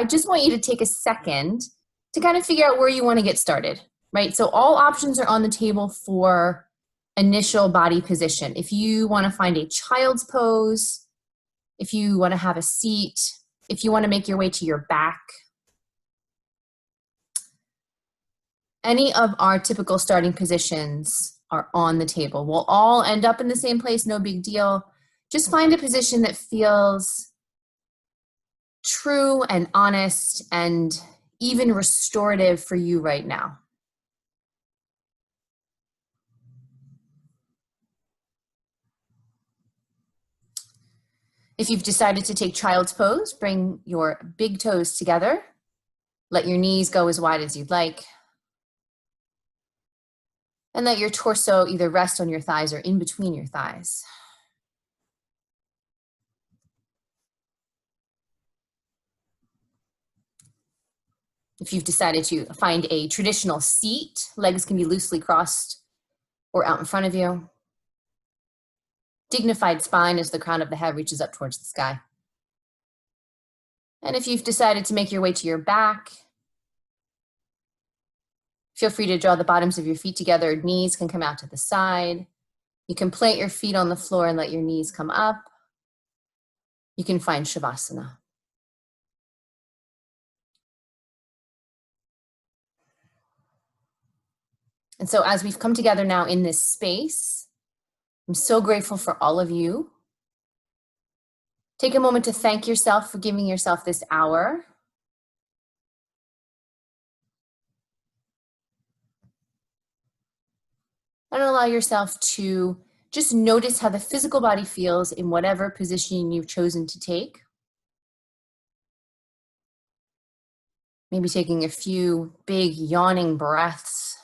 I just want you to take a second to kind of figure out where you want to get started, right? So all options are on the table for initial body position. If you want to find a child's pose, if you want to have a seat, if you want to make your way to your back, any of our typical starting positions are on the table. We'll all end up in the same place, no big deal. Just find a position that feels true and honest and even restorative for you right now. If you've decided to take child's pose, bring your big toes together. Let your knees go as wide as you'd like. And let your torso either rest on your thighs or in between your thighs. If you've decided to find a traditional seat, legs can be loosely crossed or out in front of you. Dignified spine as the crown of the head reaches up towards the sky. And if you've decided to make your way to your back, feel free to draw the bottoms of your feet together. Knees can come out to the side. You can plant your feet on the floor and let your knees come up. You can find Shavasana. And so as we've come together now in this space, I'm so grateful for all of you. Take a moment to thank yourself for giving yourself this hour. And allow yourself to just notice how the physical body feels in whatever position you've chosen to take. Maybe taking a few big yawning breaths.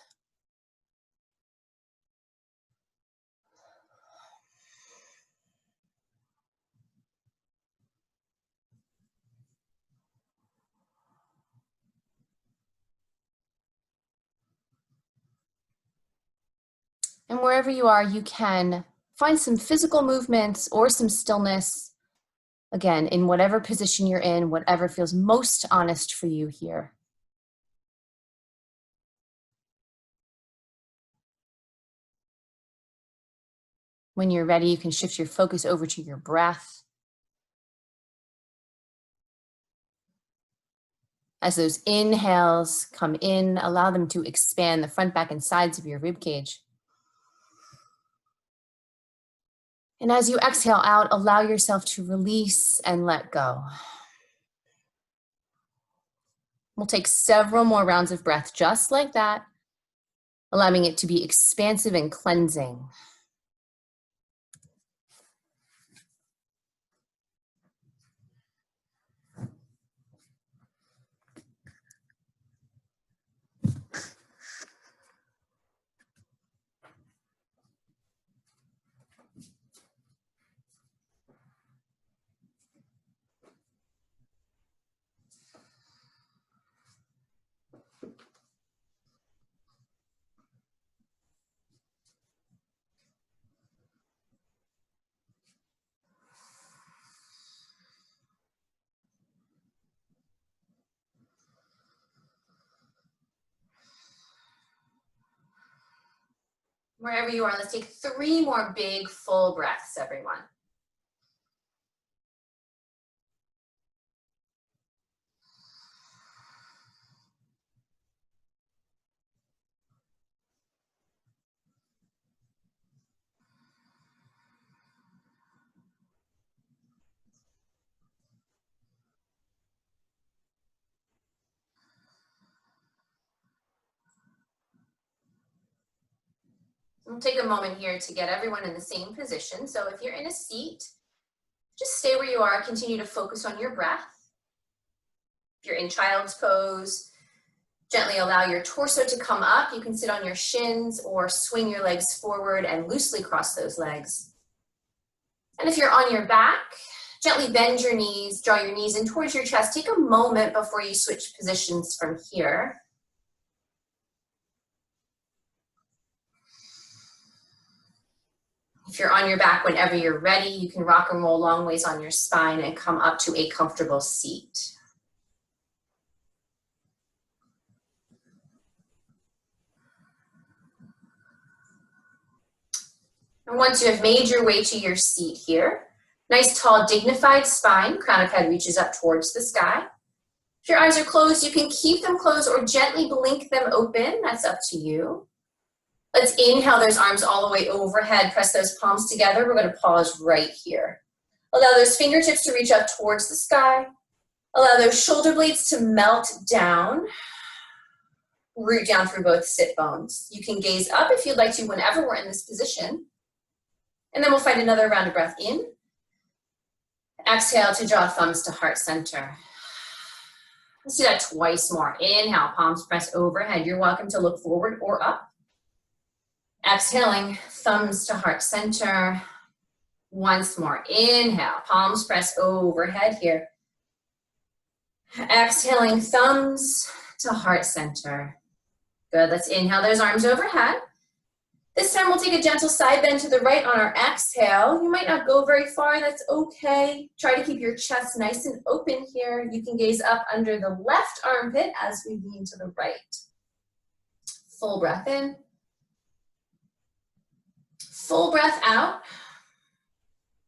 And wherever you are, you can find some physical movements or some stillness. Again, in whatever position you're in, whatever feels most honest for you here. When you're ready, you can shift your focus over to your breath. As those inhales come in, allow them to expand the front, back, and sides of your rib cage. And as you exhale out, allow yourself to release and let go. We'll take several more rounds of breath just like that, allowing it to be expansive and cleansing. Wherever you are, let's take 3 more big full breaths, everyone. We'll take a moment here to get everyone in the same position. So if you're in a seat, just stay where you are, continue to focus on your breath. If you're in child's pose, gently allow your torso to come up. You can sit on your shins or swing your legs forward and loosely cross those legs. And if you're on your back, gently bend your knees, draw your knees in towards your chest. Take a moment before you switch positions from here. If you're on your back, whenever you're ready, you can rock and roll long ways on your spine and come up to a comfortable seat. And once you have made your way to your seat here, nice, tall, dignified spine, crown of head reaches up towards the sky. If your eyes are closed, you can keep them closed or gently blink them open. That's up to you. Let's inhale those arms all the way overhead. Press those palms together. We're going to pause right here. Allow those fingertips to reach up towards the sky. Allow those shoulder blades to melt down. Root down through both sit bones. You can gaze up if you'd like to whenever we're in this position. And then we'll find another round of breath in. Exhale to draw thumbs to heart center. Let's do that twice more. Inhale, palms press overhead. You're welcome to look forward or up. Exhaling, thumbs to heart center. Once more. Inhale, palms press overhead here. Exhaling, thumbs to heart center. Good, let's inhale those arms overhead. This time we'll take a gentle side bend to the right on our exhale. You might not go very far, that's okay. Try to keep your chest nice and open here. You can gaze up under the left armpit as we lean to the right. Full breath in. Full breath out.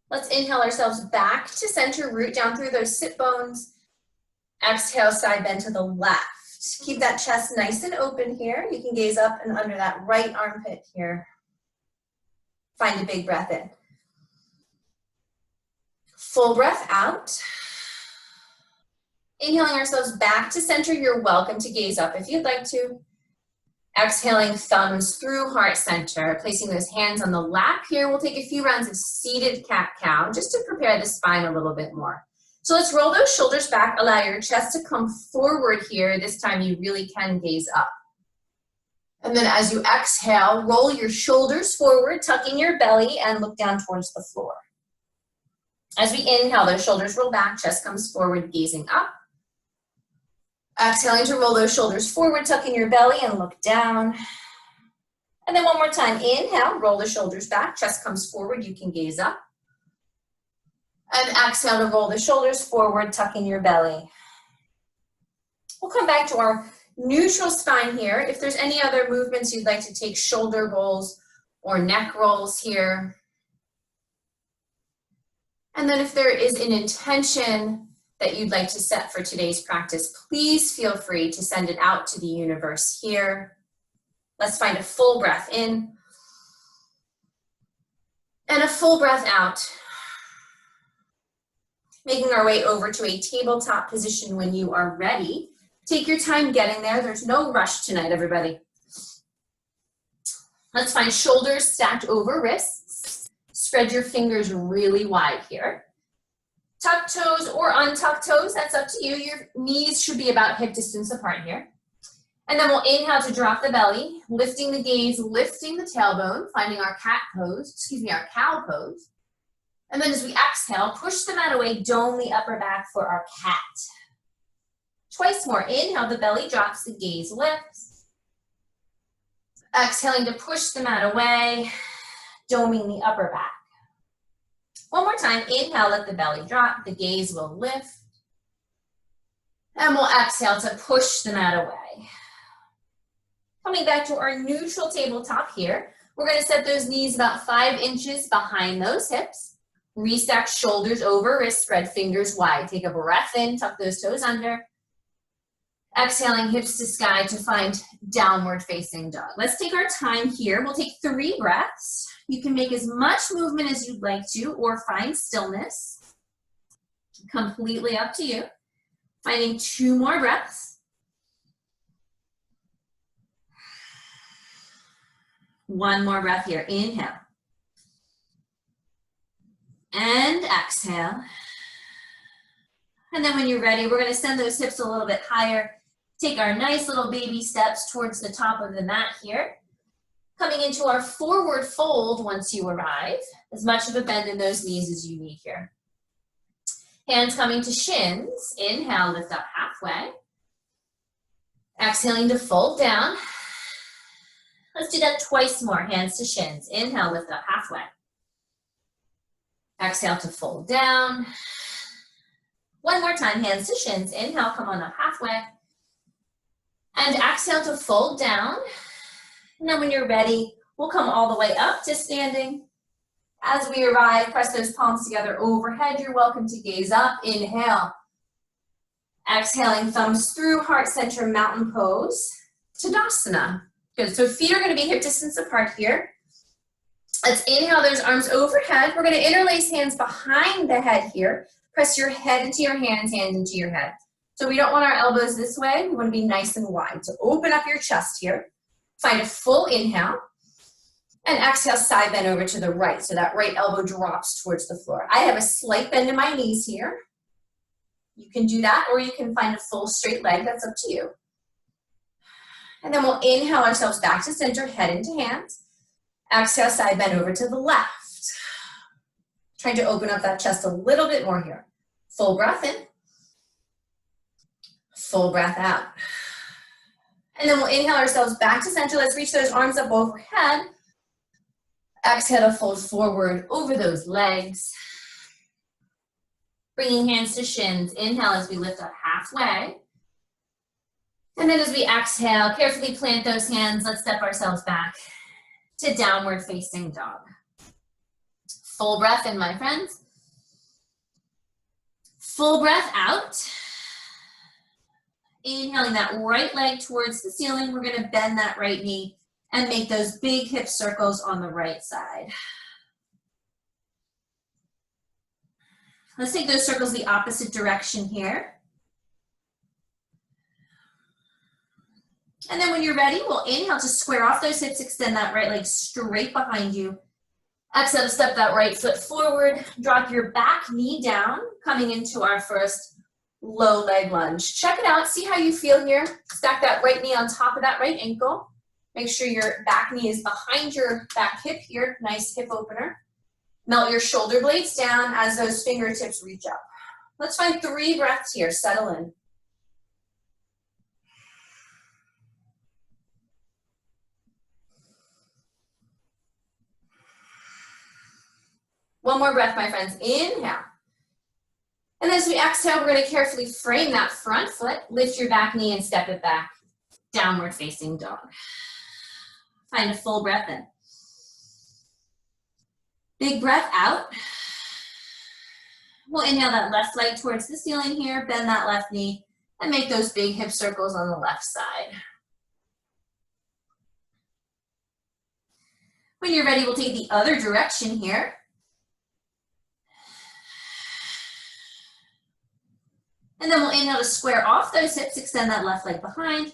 Let's inhale ourselves back to center, root down through those sit bones. Exhale, side bend to the left. Keep that chest nice and open here. You can gaze up and under that right armpit here. Find a big breath in. Full breath out. Inhaling ourselves back to center. You're welcome to gaze up if you'd like to. Exhaling, thumbs through heart center. Placing those hands on the lap here. We'll take a few rounds of seated cat-cow just to prepare the spine a little bit more. So let's roll those shoulders back, allow your chest to come forward here. This time you really can gaze up. And then as you exhale, roll your shoulders forward, tucking your belly and look down towards the floor. As we inhale, those shoulders roll back, chest comes forward, gazing up. Exhaling to roll those shoulders forward, tucking your belly and look down. And then one more time, inhale, roll the shoulders back, chest comes forward, you can gaze up. And exhale to roll the shoulders forward, tucking your belly. We'll come back to our neutral spine here. If there's any other movements you'd like to take, shoulder rolls or neck rolls here. And then if there is an intention that you'd like to set for today's practice, please feel free to send it out to the universe here. Let's find a full breath in and a full breath out. Making our way over to a tabletop position when you are ready. Take your time getting there. There's no rush tonight, everybody. Let's find shoulders stacked over wrists. Spread your fingers really wide here. Tuck toes or untuck toes, that's up to you. Your knees should be about hip distance apart here. And then we'll inhale to drop the belly, lifting the gaze, lifting the tailbone, finding our our cow pose. And then as we exhale, push the mat away, dome the upper back for our cat. Twice more. Inhale, the belly drops, the gaze lifts. Exhaling to push the mat away, doming the upper back. One more time. Inhale, let the belly drop, the gaze will lift. And we'll exhale to push the mat away. Coming back to our neutral tabletop here, we're going to set those knees about 5 inches behind those hips. Restack shoulders over, wrists spread, fingers wide. Take a breath in, tuck those toes under. Exhaling, hips to sky to find downward facing dog. Let's take our time here. We'll take 3 breaths. You can make as much movement as you'd like to or find stillness. Completely up to you. Finding 2 more breaths. One more breath here. Inhale. And exhale. And then when you're ready, we're going to send those hips a little bit higher. Take our nice little baby steps towards the top of the mat here. Coming into our forward fold once you arrive. As much of a bend in those knees as you need here. Hands coming to shins. Inhale, lift up halfway. Exhaling to fold down. Let's do that twice more. Hands to shins. Inhale, lift up halfway. Exhale to fold down. One more time, hands to shins. Inhale, come on up halfway. And exhale to fold down. And then when you're ready, we'll come all the way up to standing. As we arrive, press those palms together overhead. You're welcome to gaze up. Inhale. Exhaling, thumbs through, heart center, mountain pose. Tadasana. Good, so feet are gonna be hip distance apart here. Let's inhale those arms overhead. We're gonna interlace hands behind the head here. Press your head into your hands, hands into your head. So we don't want our elbows this way. We wanna be nice and wide. So open up your chest here. Find a full inhale. And exhale, side bend over to the right. So that right elbow drops towards the floor. I have a slight bend in my knees here. You can do that, or you can find a full straight leg. That's up to you. And then we'll inhale ourselves back to center, head into hands. Exhale, side bend over to the left. Trying to open up that chest a little bit more here. Full breath in. Full breath out. And then we'll inhale ourselves back to center. Let's reach those arms up overhead. Exhale to fold forward over those legs. Bringing hands to shins. Inhale as we lift up halfway. And then as we exhale, carefully plant those hands. Let's step ourselves back to downward facing dog. Full breath in, my friends. Full breath out. Inhaling that right leg towards the ceiling. We're gonna bend that right knee and make those big hip circles on the right side. Let's take those circles the opposite direction here. And then when you're ready, we'll inhale to square off those hips, extend that right leg straight behind you. Exhale to step that right foot forward, drop your back knee down, coming into our first low leg lunge. Check it out, see how you feel here. Stack that right knee on top of that right ankle. Make sure your back knee is behind your back hip here. Nice hip opener. Melt your shoulder blades down as those fingertips reach up. Let's find 3 breaths here. Settle in. One more breath, my friends. Inhale. And as we exhale, we're going to carefully frame that front foot. Lift your back knee and step it back. Downward facing dog. Find a full breath in. Big breath out. We'll inhale that left leg towards the ceiling here, bend that left knee, and make those big hip circles on the left side. When you're ready, we'll take the other direction here. And then we'll inhale to square off those hips, extend that left leg behind.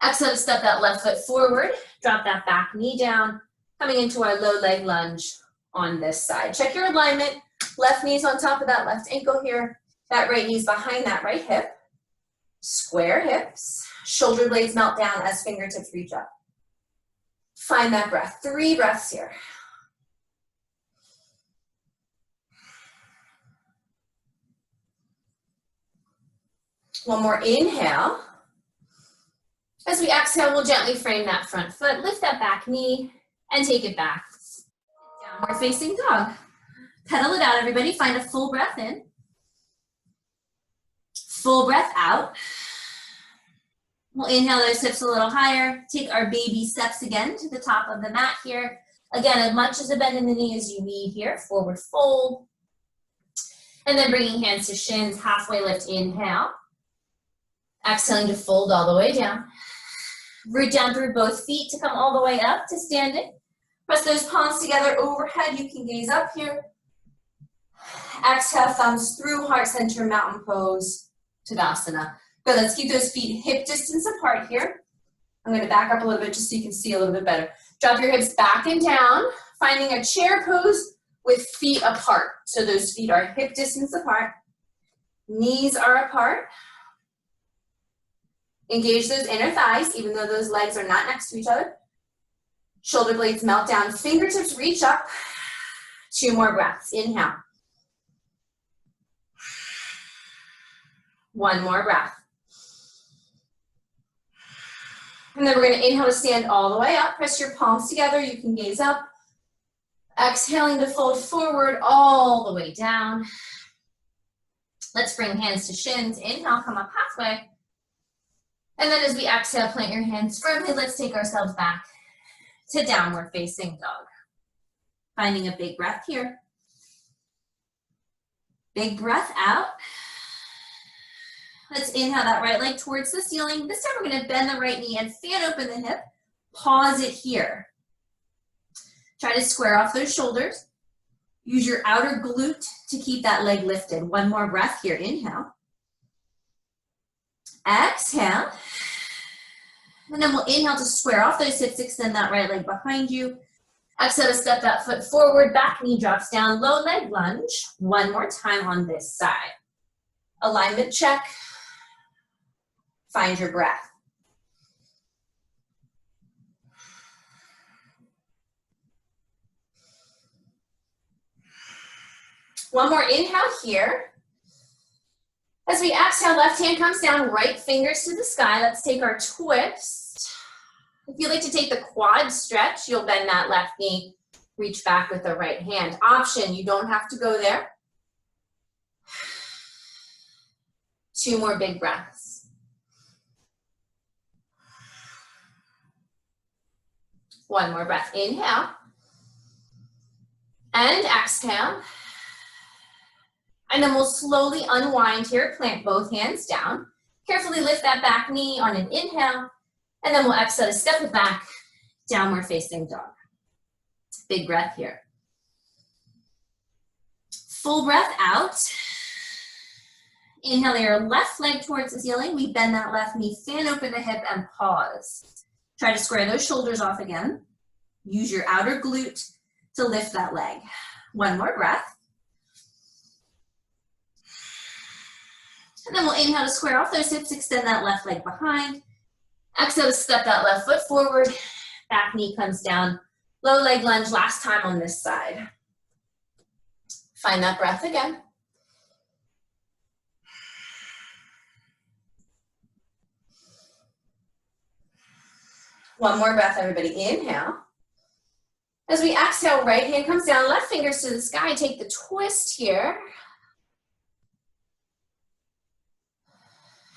Exhale to step that left foot forward, drop that back knee down, coming into our low leg lunge on this side. Check your alignment. Left knee's on top of that left ankle here. That right knee's behind that right hip. Square hips. Shoulder blades melt down as fingertips reach up. Find that breath. 3 breaths here. One more inhale. As we exhale, we'll gently frame that front foot, lift that back knee, and take it back. Downward facing dog. Pedal it out, everybody. Find a full breath in. Full breath out. We'll inhale those hips a little higher. Take our baby steps again to the top of the mat here. Again, as much as a bend in the knee as you need here. Forward fold. And then bringing hands to shins, halfway lift, inhale. Exhaling to fold all the way down. Root down through both feet to come all the way up to standing. Press those palms together overhead. You can gaze up here. Exhale, thumbs through, heart center, mountain pose, Tadasana. Good, let's keep those feet hip distance apart here. I'm gonna back up a little bit just so you can see a little bit better. Drop your hips back and down, finding a chair pose with feet apart. So those feet are hip distance apart. Knees are apart. Engage those inner thighs, even though those legs are not next to each other. Shoulder blades melt down, fingertips reach up. 2 more breaths, inhale. 1 more breath. And then we're gonna inhale to stand all the way up. Press your palms together, you can gaze up. Exhaling to fold forward all the way down. Let's bring hands to shins. Inhale, come up halfway. And then as we exhale, plant your hands firmly. Let's take ourselves back to downward facing dog. Finding a big breath here. Big breath out. Let's inhale that right leg towards the ceiling. This time we're going to bend the right knee and fan open the hip. Pause it here. Try to square off those shoulders. Use your outer glute to keep that leg lifted. One more breath here. Inhale. Exhale. And then we'll inhale to square off those hips, extend that right leg behind you. Exhale to step that foot forward, back knee drops down, low leg lunge. One more time on this side. Alignment check. Find your breath. One more inhale here. As we exhale, left hand comes down, right fingers to the sky. Let's take our twist. If you like to take the quad stretch, you'll bend that left knee, reach back with the right hand. Option, you don't have to go there. 2 more big breaths. One more breath. Inhale. And exhale. And then we'll slowly unwind here, plant both hands down. Carefully lift that back knee on an inhale, and then we'll exhale to step it back, downward facing dog. Big breath here. Full breath out. Inhale your left leg towards the ceiling. We bend that left knee, fan open the hip, and pause. Try to square those shoulders off again. Use your outer glute to lift that leg. One more breath. And then we'll inhale to square off those hips, extend that left leg behind. Exhale to step that left foot forward, back knee comes down. Low leg lunge, last time on this side. Find that breath again. One more breath, everybody. Inhale. As we exhale, right hand comes down, left fingers to the sky. Take the twist here.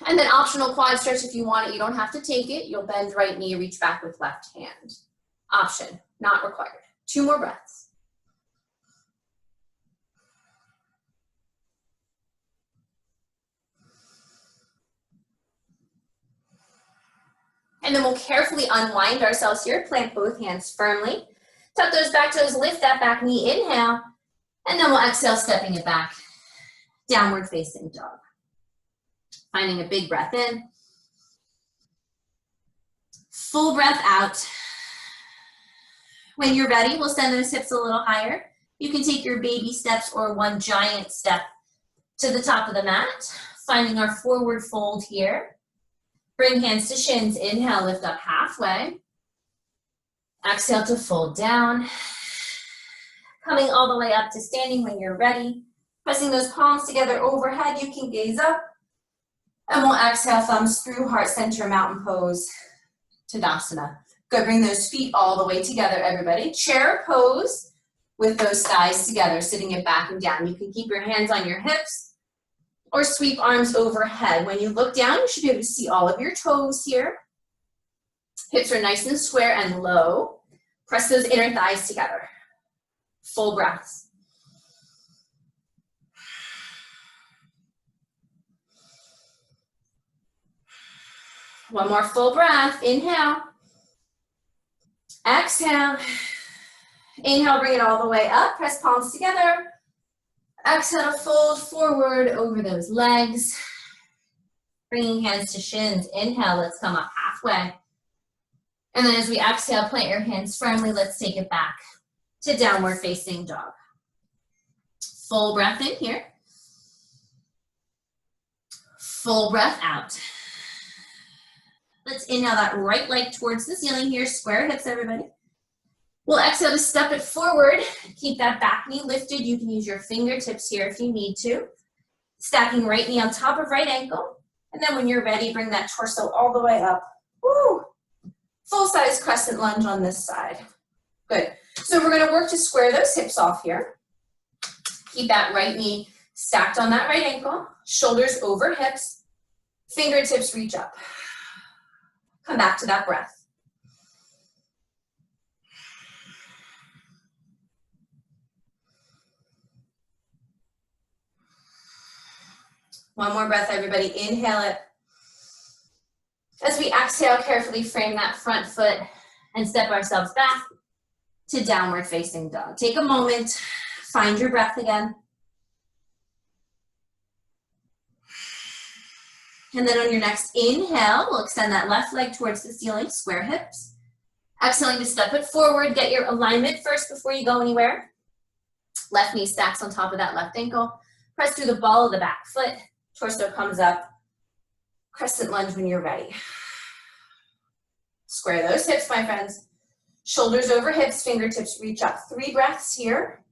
And then optional quad stretch if you want it. You don't have to take it. You'll bend right knee, reach back with left hand. Option, not required. 2 more breaths. And then we'll carefully unwind ourselves here. Plant both hands firmly. Tuck those back toes, lift that back knee, inhale. And then we'll exhale, stepping it back. Downward facing dog. Finding a big breath in. Full breath out. When you're ready, we'll send those hips a little higher. You can take your baby steps or one giant step to the top of the mat. Finding our forward fold here. Bring hands to shins. Inhale, lift up halfway. Exhale to fold down. Coming all the way up to standing when you're ready. Pressing those palms together overhead, you can gaze up. And we'll exhale, thumbs through, heart center, mountain pose, Tadasana. Good, bring those feet all the way together, everybody. Chair pose with those thighs together, sitting it back and down. You can keep your hands on your hips or sweep arms overhead. When you look down, you should be able to see all of your toes here. Hips are nice and square and low. Press those inner thighs together. Full breaths. One more full breath. Inhale. Exhale. Inhale, bring it all the way up. Press palms together. Exhale to fold forward over those legs. Bringing hands to shins. Inhale, let's come up halfway. And then as we exhale, plant your hands firmly. Let's take it back to downward facing dog. Full breath in here. Full breath out. Let's inhale that right leg towards the ceiling here. Square hips, everybody. We'll exhale to step it forward. Keep that back knee lifted. You can use your fingertips here if you need to. Stacking right knee on top of right ankle. And then when you're ready, bring that torso all the way up. Woo! Full-size crescent lunge on this side. Good. So we're going to work to square those hips off here. Keep that right knee stacked on that right ankle. Shoulders over hips. Fingertips reach up. Come back to that breath. One more breath, everybody. Inhale it. As we exhale, carefully frame that front foot and step ourselves back to downward facing dog. Take a moment, find your breath again. And then on your next inhale, we'll extend that left leg towards the ceiling, square hips. Exhaling to step it forward, get your alignment first before you go anywhere. Left knee stacks on top of that left ankle. Press through the ball of the back foot. Torso comes up. Crescent lunge when you're ready. Square those hips, my friends. Shoulders over hips, fingertips reach up. 3 breaths here.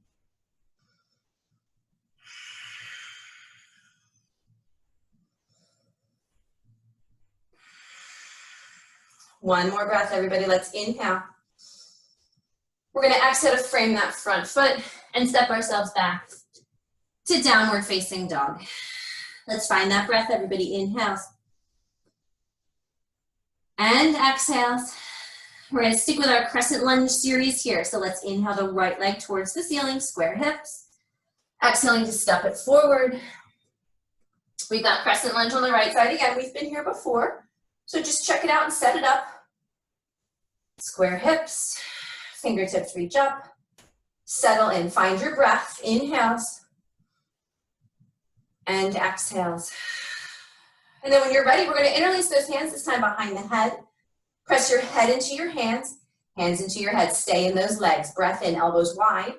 One more breath, everybody. Let's inhale. We're going to exhale to frame that front foot and step ourselves back to downward facing dog. Let's find that breath, everybody. Inhales. And exhales. We're going to stick with our crescent lunge series here. So let's inhale the right leg towards the ceiling, square hips. Exhaling to step it forward. We've got crescent lunge on the right side. Again, we've been here before. So just check it out and set it up. Square hips, fingertips reach up, settle in, find your breath, inhales, and exhales. And then when you're ready, we're gonna interlace those hands this time behind the head. Press your head into your hands into your head, stay in those legs, breath in, elbows wide.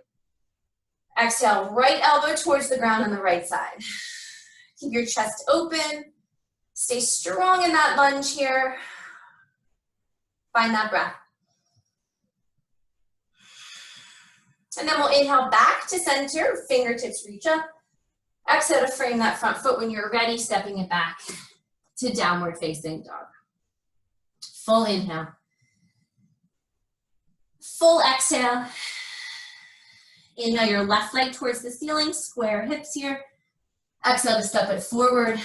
Exhale, right elbow towards the ground on the right side. Keep your chest open, stay strong in that lunge here. Find that breath. And then we'll inhale back to center, fingertips reach up. Exhale to frame that front foot when you're ready, stepping it back to downward facing dog. Full inhale. Full exhale. Inhale your left leg towards the ceiling, square hips here. Exhale to step it forward.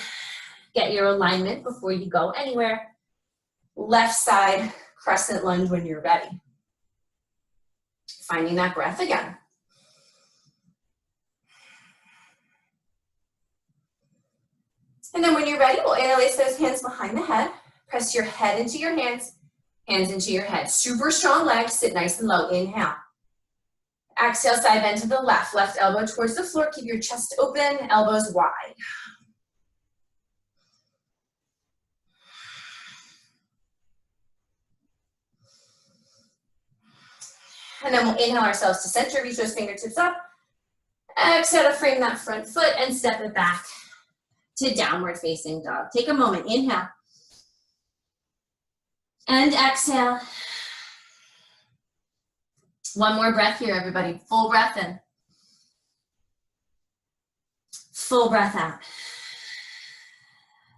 Get your alignment before you go anywhere. Left side, crescent lunge when you're ready. Finding that breath again. And then when you're ready, we'll interlace those hands behind the head. Press your head into your hands into your head. Super strong legs, sit nice and low. Inhale. Exhale, side bend to the left. Left elbow towards the floor. Keep your chest open, elbows wide. And then we'll inhale ourselves to center, reach those fingertips up. Exhale to frame that front foot and step it back to downward facing dog. Take a moment, inhale. And exhale. One more breath here, everybody. Full breath in. Full breath out.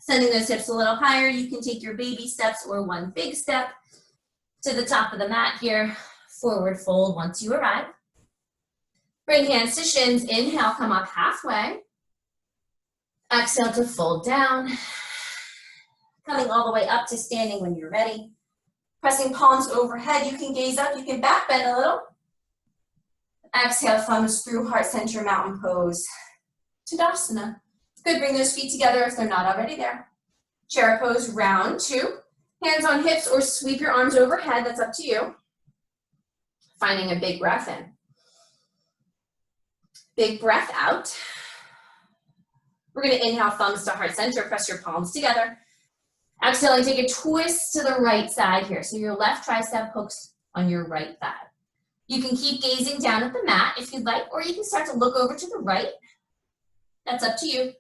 Sending those hips a little higher. You can take your baby steps or one big step to the top of the mat here. Forward fold once you arrive. Bring hands to shins. Inhale, come up halfway. Exhale to fold down. Coming all the way up to standing when you're ready. Pressing palms overhead. You can gaze up. You can back bend a little. Exhale, thumbs through, heart center, mountain pose. Tadasana. Good, bring those feet together if they're not already there. Chair pose, round 2. Hands on hips or sweep your arms overhead. That's up to you. Finding a big breath in. Big breath out. We're going to inhale, thumbs to heart center. Press your palms together. Exhaling, take a twist to the right side here. So your left tricep hooks on your right thigh. You can keep gazing down at the mat if you'd like, or you can start to look over to the right. That's up to you.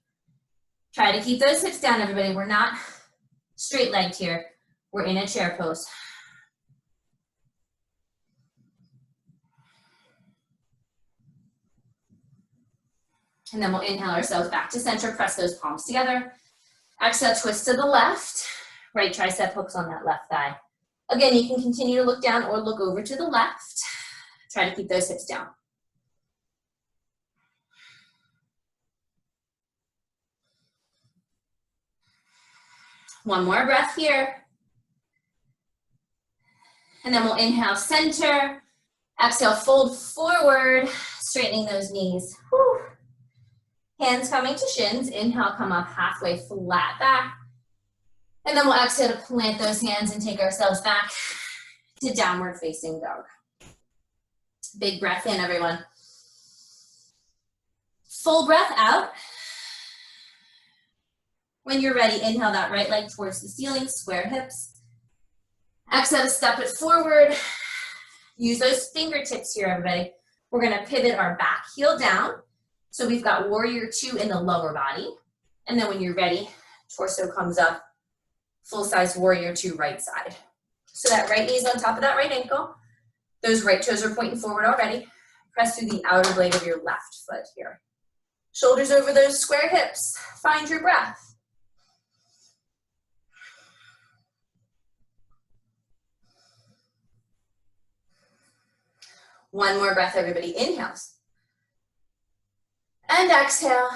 Try to keep those hips down, everybody. We're not straight-legged here. We're in a chair pose. And then we'll inhale ourselves back to center, press those palms together. Exhale, twist to the left. Right tricep hooks on that left thigh. Again, you can continue to look down or look over to the left. Try to keep those hips down. One more breath here. And then we'll inhale, center. Exhale, fold forward, straightening those knees. Whew. Hands coming to shins. Inhale, come up halfway, flat back. And then we'll exhale to plant those hands and take ourselves back to downward facing dog. Big breath in, everyone. Full breath out. When you're ready, inhale that right leg towards the ceiling, square hips. Exhale to step it forward. Use those fingertips here, everybody. We're gonna pivot our back heel down. So we've got warrior two in the lower body. And then when you're ready, torso comes up, full-size warrior two right side. So that right knee's on top of that right ankle. Those right toes are pointing forward already. Press through the outer blade of your left foot here. Shoulders over those square hips. Find your breath. One more breath, everybody. Inhales. And exhale.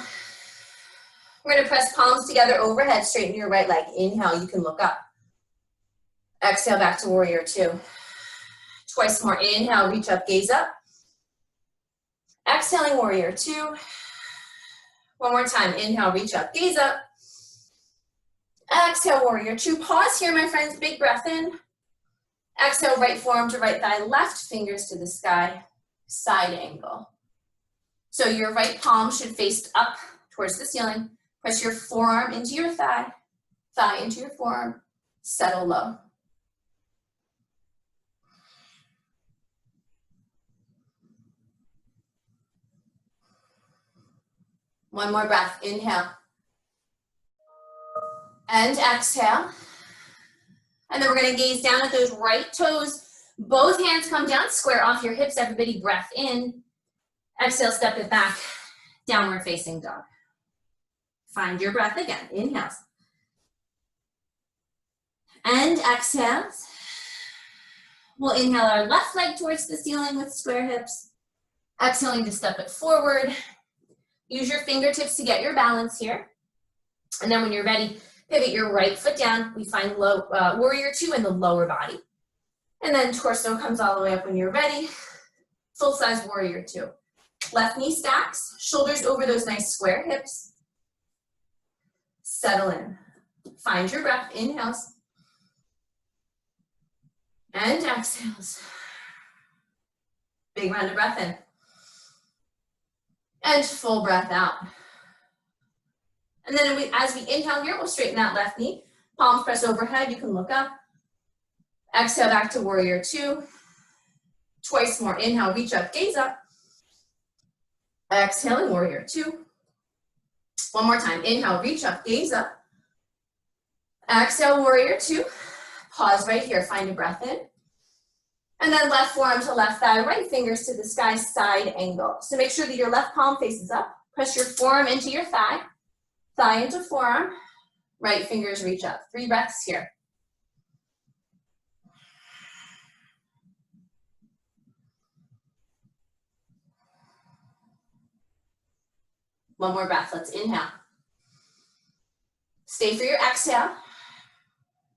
We're gonna press palms together overhead, straighten your right leg. Inhale, you can look up. Exhale, back to warrior two. Twice more, inhale, reach up, gaze up. Exhaling, warrior two. One more time, inhale, reach up, gaze up. Exhale, warrior two. Pause here, my friends, big breath in. Exhale, right forearm to right thigh, left fingers to the sky, side angle. So your right palm should face up towards the ceiling. Press your forearm into your thigh, thigh into your forearm, settle low. One more breath, inhale. And exhale. And then we're gonna gaze down at those right toes. Both hands come down, square off your hips, everybody, breath in. Exhale, step it back, downward facing dog. Find your breath again, inhale. And exhale. We'll inhale our left leg towards the ceiling with square hips. Exhaling to step it forward. Use your fingertips to get your balance here. And then when you're ready, pivot your right foot down. We find warrior two in the lower body. And then torso comes all the way up when you're ready. Full-size warrior two. Left knee stacks, shoulders over those nice square hips. Settle in. Find your breath, inhales. And exhales. Big round of breath in. And full breath out. And then as we inhale here, we'll straighten that left knee. Palms press overhead, you can look up. Exhale back to warrior two. Twice more, inhale, reach up, gaze up. Exhaling, warrior two. One more time, inhale, reach up, gaze up. Exhale, warrior two. Pause right here, find a breath in. And then left forearm to left thigh, right fingers to the sky, side angle. So make sure that your left palm faces up. Press your forearm into your thigh, thigh into forearm, right fingers reach up. 3 breaths here. One more breath, let's inhale. Stay for your exhale.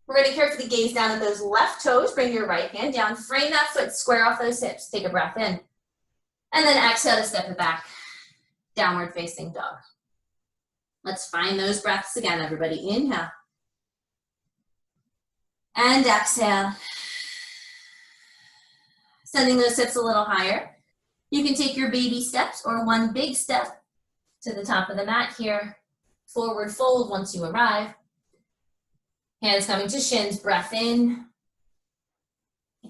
We're gonna carefully gaze down at those left toes, bring your right hand down, frame that foot, square off those hips, take a breath in. And then exhale to step it back, downward facing dog. Let's find those breaths again, everybody. Inhale. And exhale. Sending those hips a little higher. You can take your baby steps or one big step to the top of the mat here. Forward fold once you arrive. Hands coming to shins, breath in.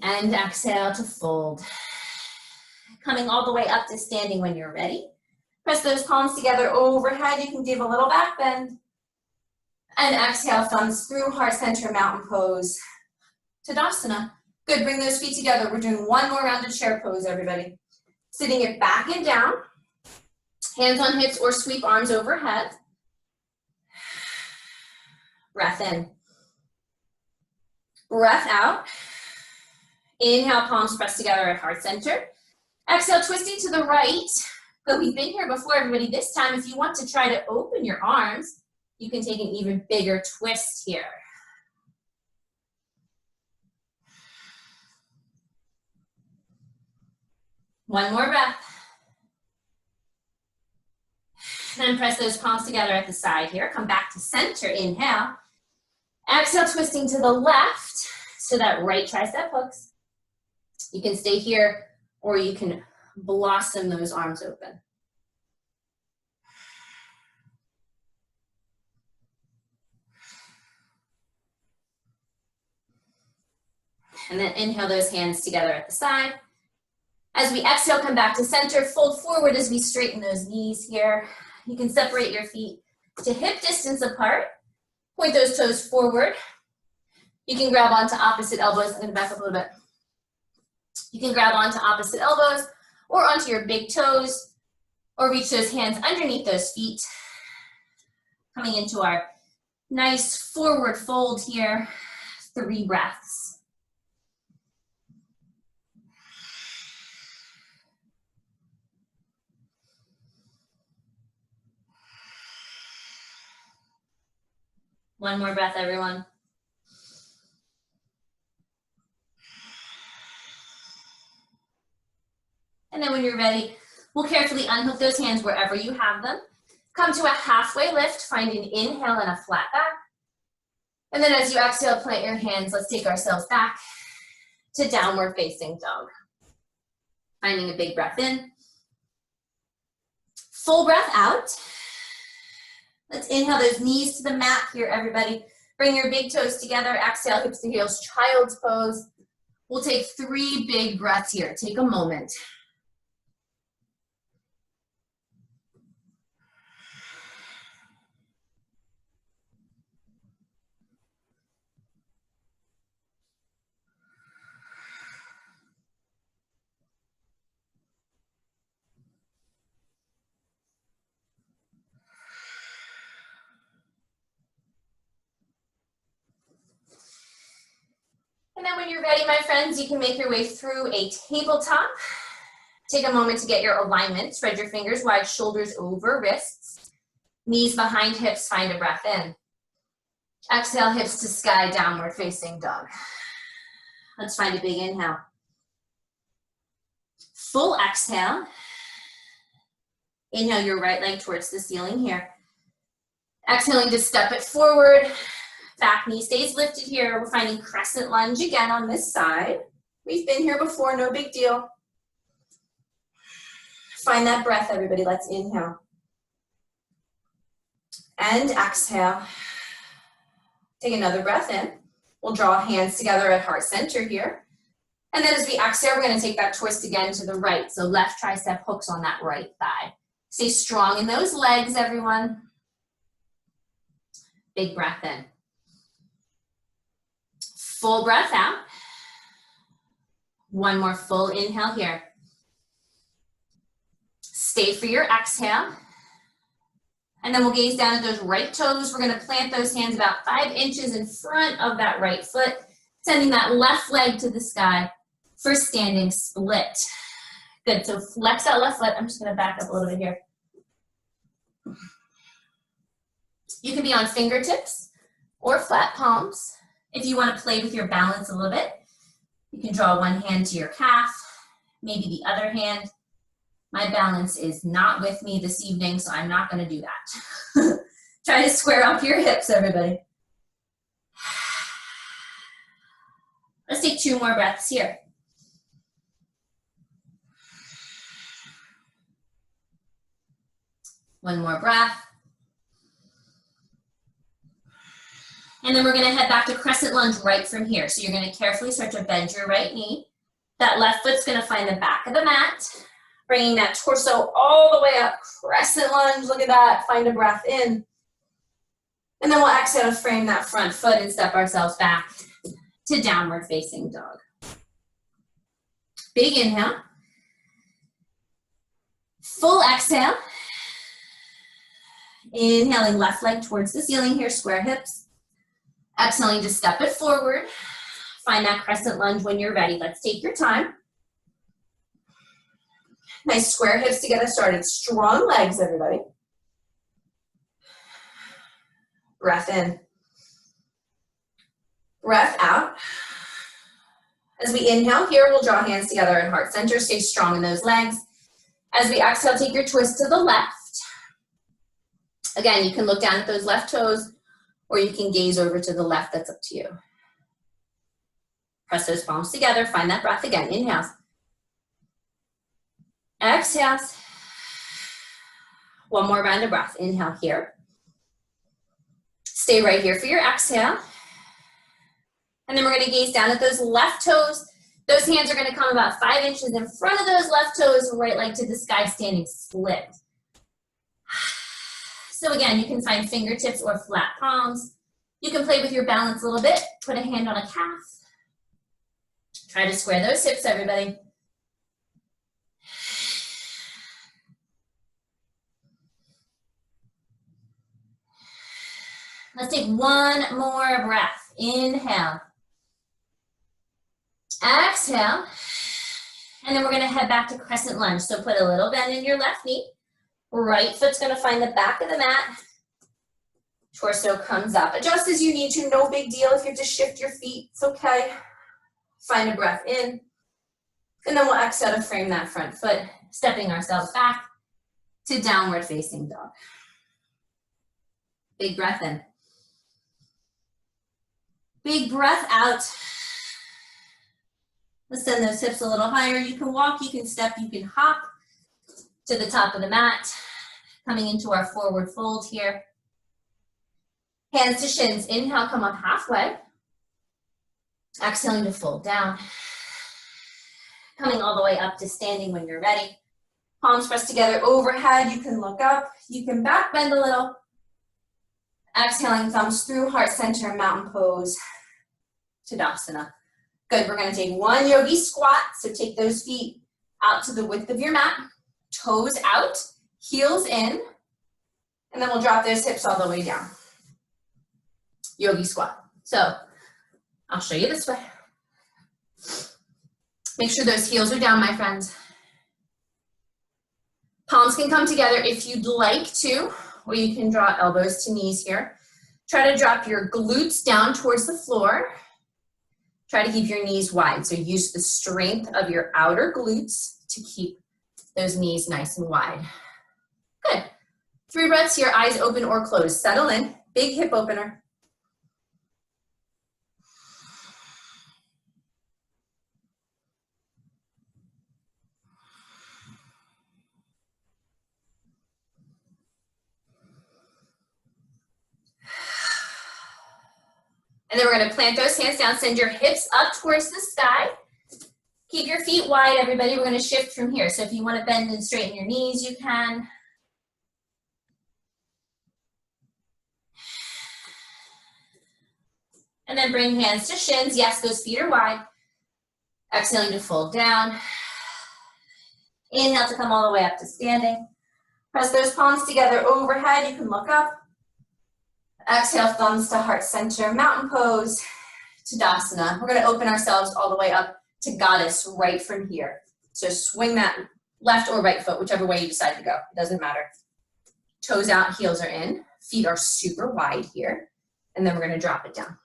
And exhale to fold. Coming all the way up to standing when you're ready. Press those palms together overhead. You can give a little back bend. And exhale, thumbs through, heart center, mountain pose. Tadasana. Good, bring those feet together. We're doing one more round of chair pose, everybody. Sitting it back and down. Hands on hips or sweep arms overhead. Breath in. Breath out. Inhale, palms pressed together at heart center. Exhale, twisting to the right. But we've been here before, everybody. This time, if you want to try to open your arms, you can take an even bigger twist here. One more breath. And and press those palms together at the side here. Come back to center, inhale. Exhale, twisting to the left so that right tricep hooks. You can stay here or you can blossom those arms open. And then inhale those hands together at the side. As we exhale, come back to center, fold forward as we straighten those knees here. You can separate your feet to hip distance apart. Point those toes forward. You can grab onto opposite elbows. I'm gonna back up a little bit. You can grab onto opposite elbows or onto your big toes or reach those hands underneath those feet. Coming into our nice forward fold here, 3 breaths. One more breath, everyone. And then when you're ready, we'll carefully unhook those hands wherever you have them. Come to a halfway lift, find an inhale and a flat back. And then as you exhale, plant your hands. Let's take ourselves back to downward facing dog. Finding a big breath in. Full breath out. Let's inhale those knees to the mat here, everybody. Bring your big toes together. Exhale, hips to heels, child's pose. We'll take 3 big breaths here. Take a moment. And then when you're ready, my friends, you can make your way through a tabletop. Take a moment to get your alignment. Spread your fingers wide, shoulders over wrists. Knees behind hips, find a breath in. Exhale, hips to sky, downward facing dog. Let's find a big inhale. Full exhale. Inhale your right leg towards the ceiling here. Exhaling to step it forward. Back knee stays lifted here. We're finding crescent lunge again on this side. We've been here before, no big deal. Find that breath, everybody. Let's inhale. And exhale. Take another breath in. We'll draw hands together at heart center here. And then as we exhale, we're going to take that twist again to the right. So left tricep hooks on that right thigh. Stay strong in those legs, everyone. Big breath in. Full breath out. One more full inhale here. Stay for your exhale. And then we'll gaze down at those right toes. We're going to plant those hands about 5 inches in front of that right foot, sending that left leg to the sky for standing split. Good, so flex that left foot. I'm just going to back up a little bit here. You can be on fingertips or flat palms. If you want to play with your balance a little bit, you can draw one hand to your calf, maybe the other hand. My balance is not with me this evening, so I'm not going to do that. Try to square up your hips, everybody. Let's take 2 more breaths here. One more breath. And then we're going to head back to crescent lunge right from here. So you're going to carefully start to bend your right knee. That left foot's going to find the back of the mat. Bringing that torso all the way up. Crescent lunge, look at that. Find a breath in. And then we'll exhale to frame that front foot and step ourselves back to downward facing dog. Big inhale. Full exhale. Inhaling left leg towards the ceiling here, square hips. Exhaling to step it forward. Find that crescent lunge when you're ready. Let's take your time. Nice square hips to get us started. Strong legs, everybody. Breath in. Breath out. As we inhale here, we'll draw hands together in heart center. Stay strong in those legs. As we exhale, take your twist to the left. Again, you can look down at those left toes or you can gaze over to the left, that's up to you. Press those palms together, find that breath again, inhale. Exhale. One more round of breath, inhale here. Stay right here for your exhale. And then we're gonna gaze down at those left toes. Those hands are gonna come about 5 inches in front of those left toes, right leg to the sky, standing split. So again, you can find fingertips or flat palms. You can play with your balance a little bit. Put a hand on a calf. Try to square those hips, everybody. Let's take one more breath. Inhale. Exhale. And then we're gonna head back to crescent lunge. So put a little bend in your left knee. Right foot's gonna find the back of the mat. Torso comes up. Adjust as you need to, no big deal. If you have to shift your feet, it's okay. Find a breath in. And then we'll exhale to frame that front foot, stepping ourselves back to downward facing dog. Big breath in. Big breath out. Let's send those hips a little higher. You can walk, you can step, you can hop to the top of the mat. Coming into our forward fold here. Hands to shins. Inhale, come up halfway. Exhaling to fold down. Coming all the way up to standing when you're ready. Palms pressed together overhead. You can look up. You can back bend a little. Exhaling, thumbs through, heart center, mountain pose, Tadasana. Good, we're gonna take one yogi squat. So take those feet out to the width of your mat. Toes out, heels in. And then we'll drop those hips all the way down. Yogi squat. So I'll show you this way. Make sure those heels are down, my friends. Palms can come together if you'd like to, or you can draw elbows to knees here. Try to drop your glutes down towards the floor. Try to keep your knees wide. So use the strength of your outer glutes to keep those knees nice and wide. Good. 3 breaths here, eyes open or closed. Settle in, big hip opener. And then we're gonna plant those hands down, send your hips up towards the sky. Keep your feet wide, everybody. We're gonna shift from here. So if you wanna bend and straighten your knees, you can. And then bring hands to shins. Yes, those feet are wide. Exhaling to fold down. Inhale to come all the way up to standing. Press those palms together overhead. You can look up. Exhale, thumbs to heart center, mountain pose, Tadasana. We're gonna open ourselves all the way up to goddess right from here. So swing that left or right foot, whichever way you decide to go, it doesn't matter. Toes out, heels are in, feet are super wide here, and then we're gonna drop it down.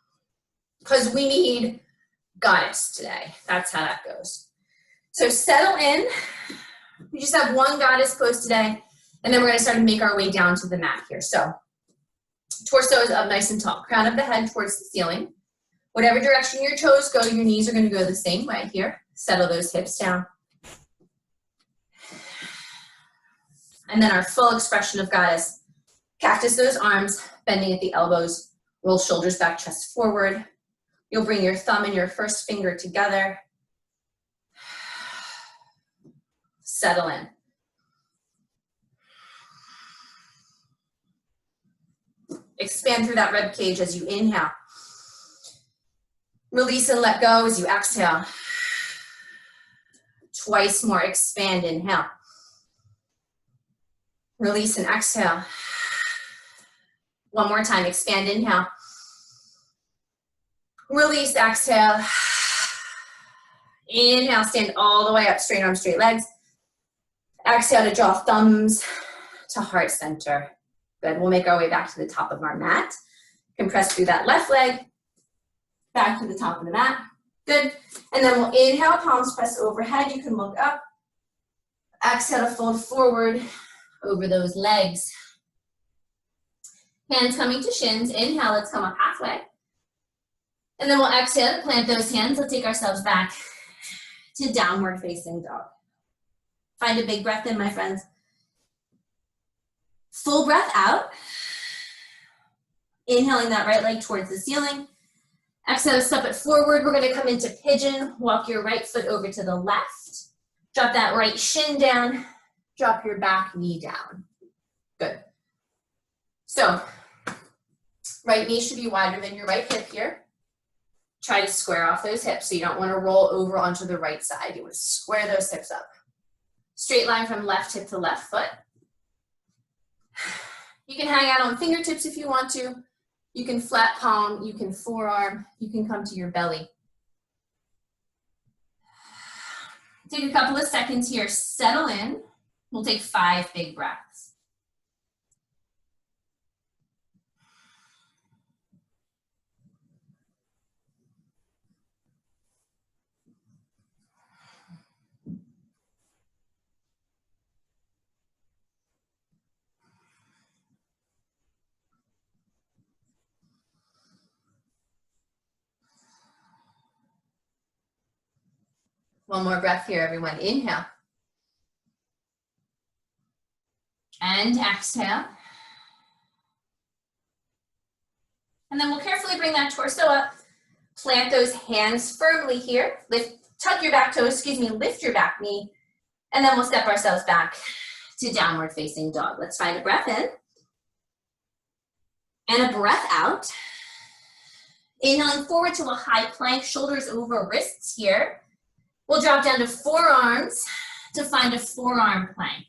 Because we need goddess today, that's how that goes. So settle in, we just have one goddess pose today, and then we're gonna start to make our way down to the mat here. So torso is up nice and tall, crown of the head towards the ceiling. Whatever direction your toes go, your knees are gonna go the same way here. Settle those hips down. And then our full expression of goddess. Cactus those arms, bending at the elbows, roll shoulders back, chest forward. You'll bring your thumb and your first finger together. Settle in. Expand through that rib cage as you inhale. Release and let go as you exhale. Twice more, expand, inhale. Release and exhale. One more time, expand, inhale. Release, exhale. Inhale, stand all the way up, straight arms, straight legs. Exhale to draw thumbs to heart center. Good, we'll make our way back to the top of our mat. Compress through that left leg, back to the top of the mat. Good, and then we'll inhale, palms press overhead. You can look up. Exhale to fold forward over those legs. Hands coming to shins. Inhale, let's come up halfway. And then we'll exhale to plant those hands. We'll take ourselves back to downward facing dog. Find a big breath in, my friends. Full breath out. Inhaling that right leg towards the ceiling. Exhale, step it forward. We're gonna come into pigeon. Walk your right foot over to the left. Drop that right shin down. Drop your back knee down. Good. So, right knee should be wider than your right hip here. Try to square off those hips, so you don't want to roll over onto the right side. You want to square those hips up. Straight line from left hip to left foot. You can hang out on fingertips if you want to. You can flat palm, you can forearm, you can come to your belly. Take a couple of seconds here, settle in. We'll take 5 big breaths. One more breath here, everyone. Inhale. And exhale. And then we'll carefully bring that torso up. Plant those hands firmly here. Tuck your back toe, lift your back knee. And then we'll step ourselves back to downward facing dog. Let's find a breath in. And a breath out. Inhaling forward to a high plank, shoulders over wrists here. We'll drop down to forearms to find a forearm plank.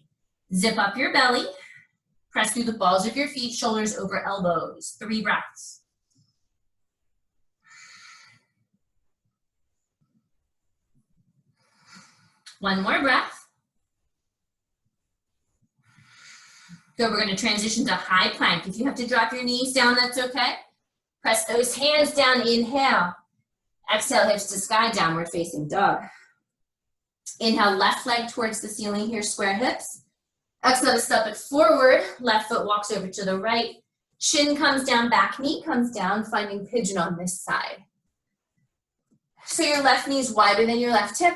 Zip up your belly. Press through the balls of your feet, shoulders over elbows. 3 breaths. One more breath. Good, we're going to transition to high plank. If you have to drop your knees down, that's okay. Press those hands down, inhale. Exhale, hips to sky, downward facing dog. Inhale, left leg towards the ceiling here, square hips. Exhale to step it forward, left foot walks over to the right. Shin comes down, back knee comes down, finding pigeon on this side. So your left knee is wider than your left hip.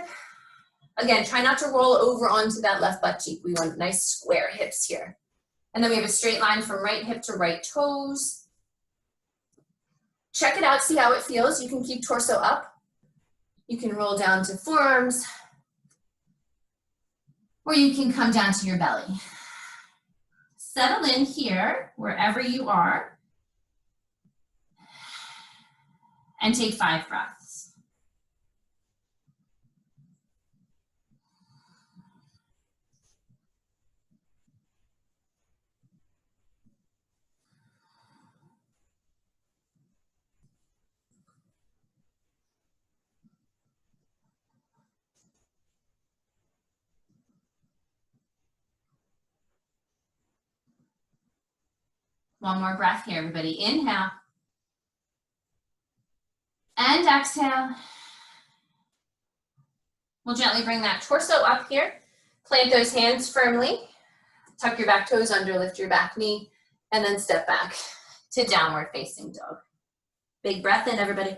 Again, try not to roll over onto that left butt cheek. We want nice square hips here. And then we have a straight line from right hip to right toes. Check it out, see how it feels. You can keep torso up. You can roll down to forearms, or you can come down to your belly. Settle in here, wherever you are, and take 5 breaths. One more breath here, everybody. Inhale. And exhale. We'll gently bring that torso up here. Plant those hands firmly. Tuck your back toes under, lift your back knee, and then step back to downward facing dog. Big breath in, everybody.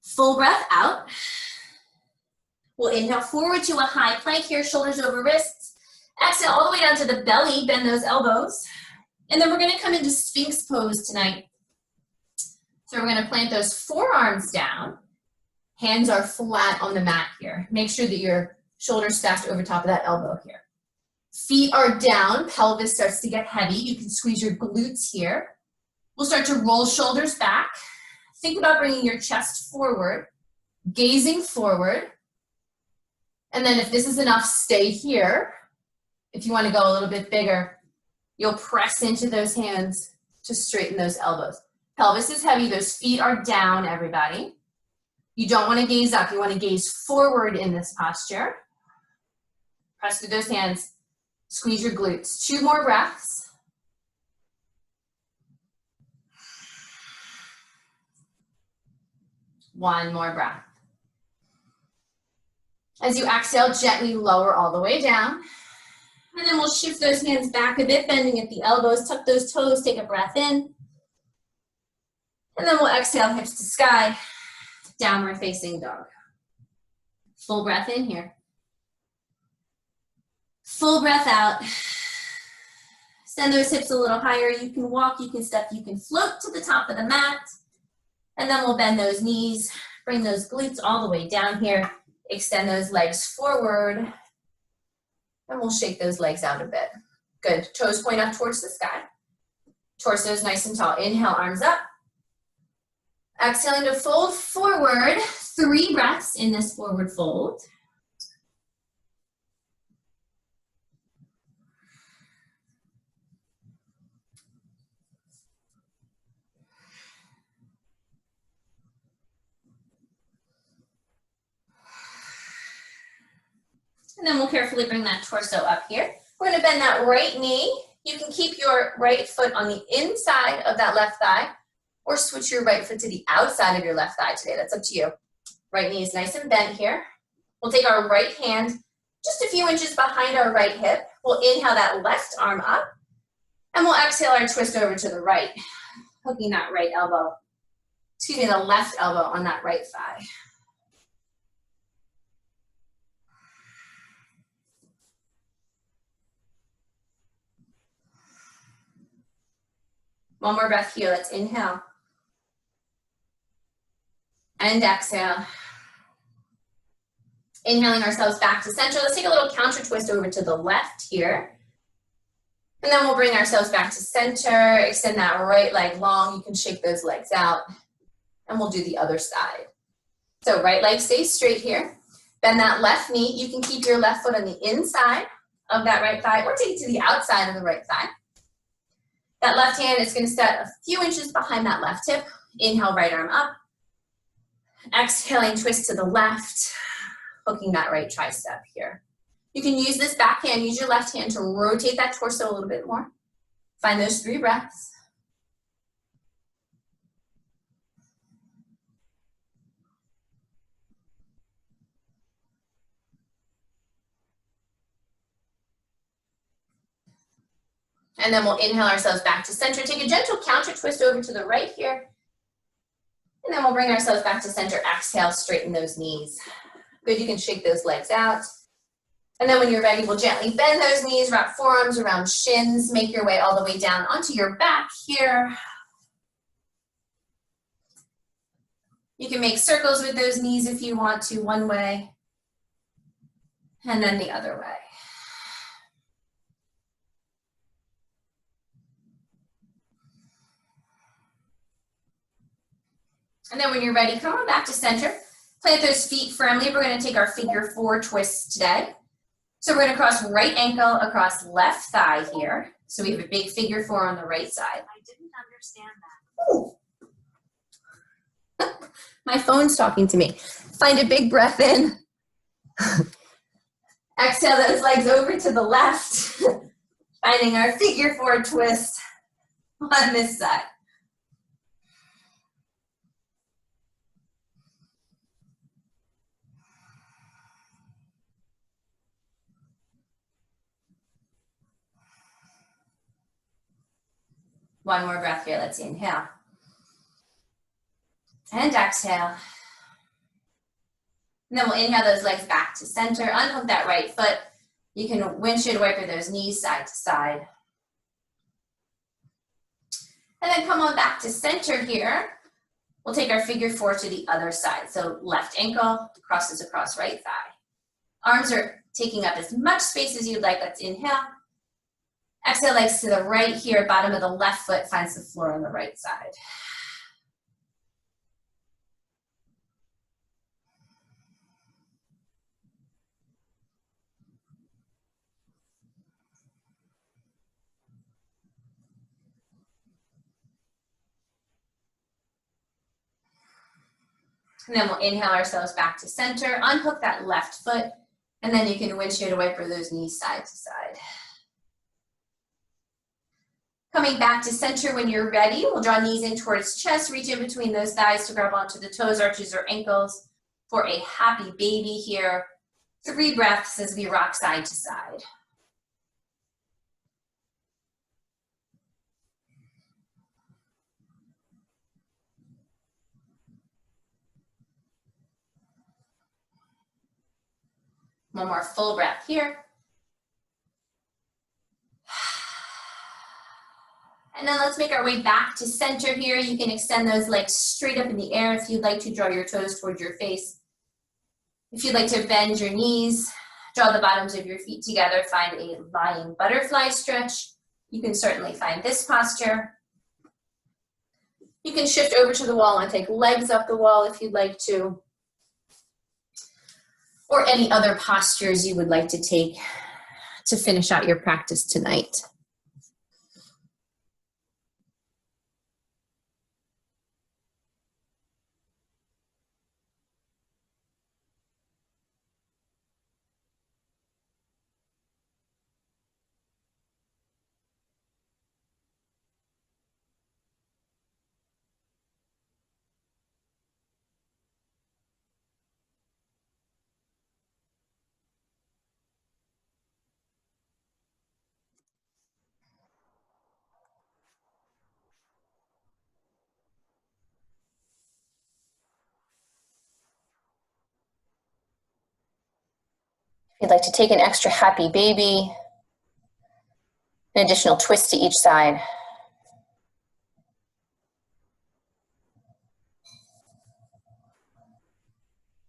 Full breath out. We'll inhale forward to a high plank here, shoulders over wrists. Exhale all the way down to the belly, bend those elbows. And then we're gonna come into Sphinx pose tonight. So we're gonna plant those forearms down. Hands are flat on the mat here. Make sure that your shoulders stacked over top of that elbow here. Feet are down, pelvis starts to get heavy. You can squeeze your glutes here. We'll start to roll shoulders back. Think about bringing your chest forward, gazing forward. And then if this is enough, stay here. If you wanna go a little bit bigger, you'll press into those hands to straighten those elbows. Pelvis is heavy, those feet are down, everybody. You don't wanna gaze up, you wanna gaze forward in this posture. Press through those hands, squeeze your glutes. 2 more breaths. One more breath. As you exhale, gently lower all the way down. And then we'll shift those hands back a bit, bending at the elbows, tuck those toes, take a breath in. And then we'll exhale, hips to sky, downward facing dog. Full breath in here. Full breath out. Send those hips a little higher. You can walk, you can step, you can float to the top of the mat. And then we'll bend those knees, bring those glutes all the way down here. Extend those legs forward. And we'll shake those legs out a bit. Good. Toes point up towards the sky. Torso's nice and tall. Inhale, arms up. Exhaling to fold forward. 3 breaths in this forward fold. And then we'll carefully bring that torso up here. We're gonna bend that right knee. You can keep your right foot on the inside of that left thigh or switch your right foot to the outside of your left thigh today. That's up to you. Right knee is nice and bent here. We'll take our right hand just a few inches behind our right hip. We'll inhale that left arm up and we'll exhale our twist over to the right, hooking that right elbow, the left elbow on that right thigh. One more breath here. Let's inhale. And exhale. Inhaling ourselves back to center. Let's take a little counter twist over to the left here. And then we'll bring ourselves back to center. Extend that right leg long. You can shake those legs out. And we'll do the other side. So right leg stays straight here. Bend that left knee. You can keep your left foot on the inside of that right thigh or take it to the outside of the right thigh. That left hand is going to set a few inches behind that left hip. Inhale, right arm up. Exhaling, twist to the left, hooking that right tricep here. You can use this back hand, use your left hand to rotate that torso a little bit more. Find those 3 breaths. And then we'll inhale ourselves back to center. Take a gentle counter twist over to the right here. And then we'll bring ourselves back to center. Exhale, straighten those knees. Good, you can shake those legs out. And then when you're ready, we'll gently bend those knees, wrap forearms around shins, make your way all the way down onto your back here. You can make circles with those knees if you want to, one way, and then the other way. And then when you're ready, come on back to center. Plant those feet firmly. We're going to take our figure 4 twists today. So we're going to cross right ankle across left thigh here. So we have a big figure 4 on the right side. I didn't understand that. Ooh. My phone's talking to me. Find a big breath in. Exhale those legs over to the left. Finding our figure 4 twist on this side. One more breath here. Let's inhale. And exhale. And then we'll inhale those legs back to center. Unhook that right foot. You can windshield wiper those knees side to side. And then come on back to center here. We'll take our figure 4 to the other side. So left ankle crosses across right thigh. Arms are taking up as much space as you'd like. Let's inhale. Exhale, legs to the right here. Bottom of the left foot finds the floor on the right side. And then we'll inhale ourselves back to center. Unhook that left foot. And then you can windshield wiper those knees side to side. Coming back to center when you're ready, we'll draw knees in towards chest, reach in between those thighs to grab onto the toes, arches, or ankles for a happy baby here. 3 breaths as we rock side to side. One more full breath here. And then let's make our way back to center here. You can extend those legs straight up in the air if you'd like to. Draw your toes towards your face. If you'd like to bend your knees, draw the bottoms of your feet together, find a lying butterfly stretch. You can certainly find this posture. You can shift over to the wall and take legs up the wall if you'd like to. Or any other postures you would like to take to finish out your practice tonight. If you'd like to take an extra happy baby, an additional twist to each side.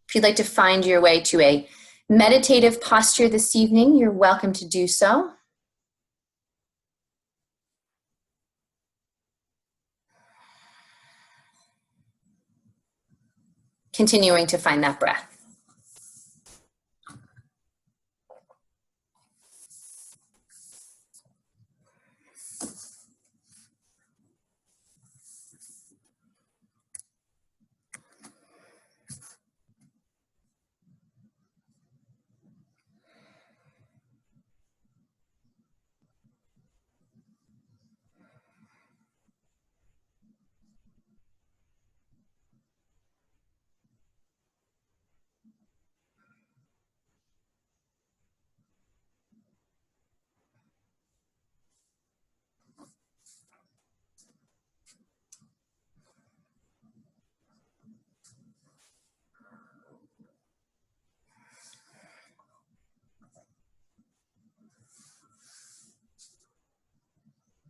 If you'd like to find your way to a meditative posture this evening, you're welcome to do so. Continuing to find that breath.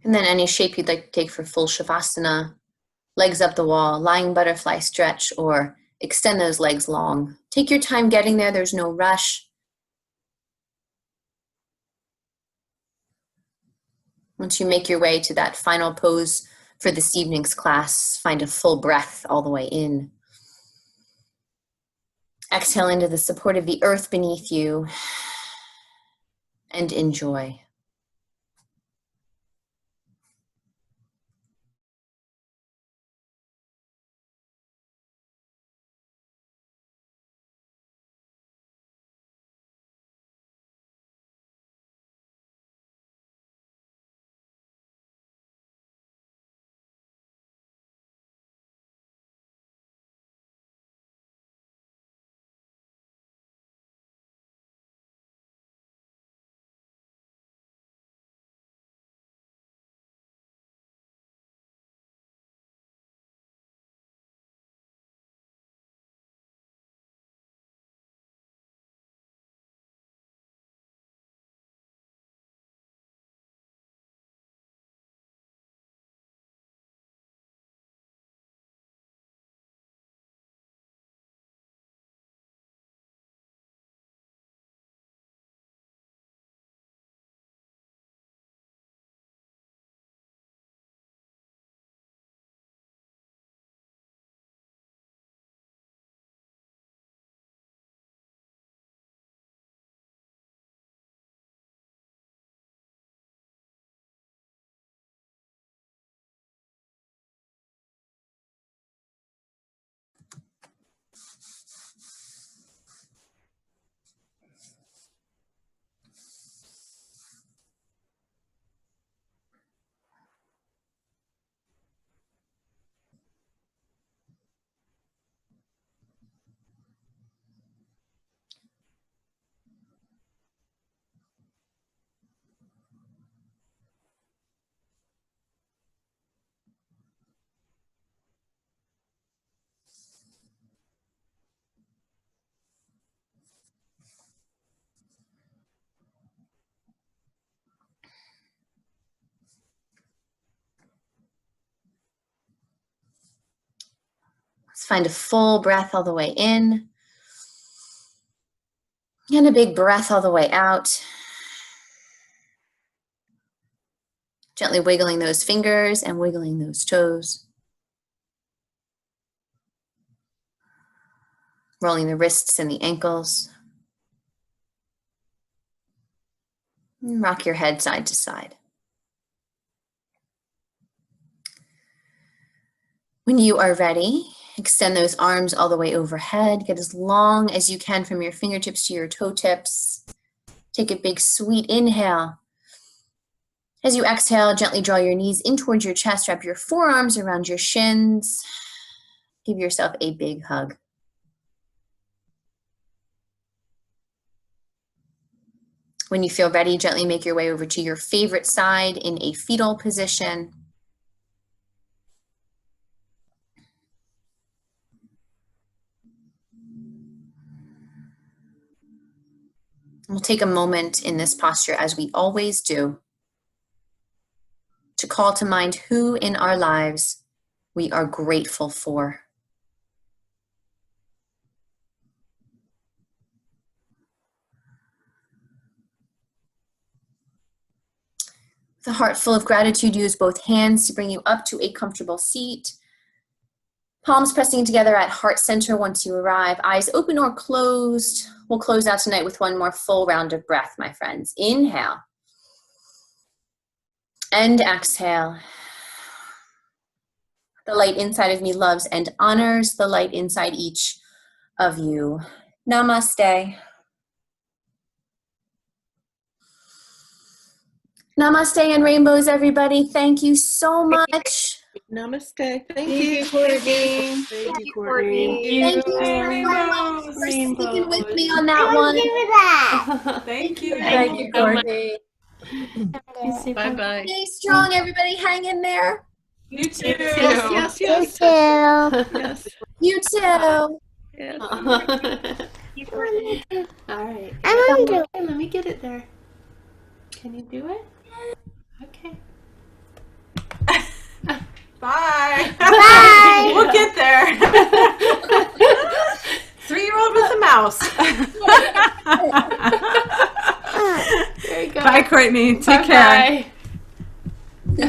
And then any shape you'd like to take for full Shavasana, legs up the wall, lying butterfly stretch, or extend those legs long. Take your time getting there, there's no rush. Once you make your way to that final pose for this evening's class, find a full breath all the way in. Exhale into the support of the earth beneath you and enjoy. Let's find a full breath all the way in. And a big breath all the way out. Gently wiggling those fingers and wiggling those toes. Rolling the wrists and the ankles. And rock your head side to side. When you are ready, extend those arms all the way overhead. Get as long as you can from your fingertips to your toe tips. Take a big sweet inhale. As you exhale, gently draw your knees in towards your chest. Wrap your forearms around your shins. Give yourself a big hug. When you feel ready, gently make your way over to your favorite side in a fetal position. We'll take a moment in this posture, as we always do, to call to mind who in our lives we are grateful for. With a heart full of gratitude, use both hands to bring you up to a comfortable seat. Palms pressing together at heart center once you arrive. Eyes open or closed. We'll close out tonight with one more full round of breath, my friends. Inhale. And exhale. The light inside of me loves and honors the light inside each of you. Namaste. Namaste and rainbows, everybody. Thank you so much. Namaste. Thank you, you. Courtney. Thank you, Courtney. Thank you so much for sticking with me on that one. Thank you. Thank you, Courtney. Bye-bye. Stay strong, everybody. Hang in there. You too. Yes. You too. Yes. You too. Yes. All right. I'm hungry. Let me get it there. Can you do it? Okay. Bye. Bye. We'll get there. 3-year-old with a mouse. There you go. Bye, Courtney. Take care. Bye.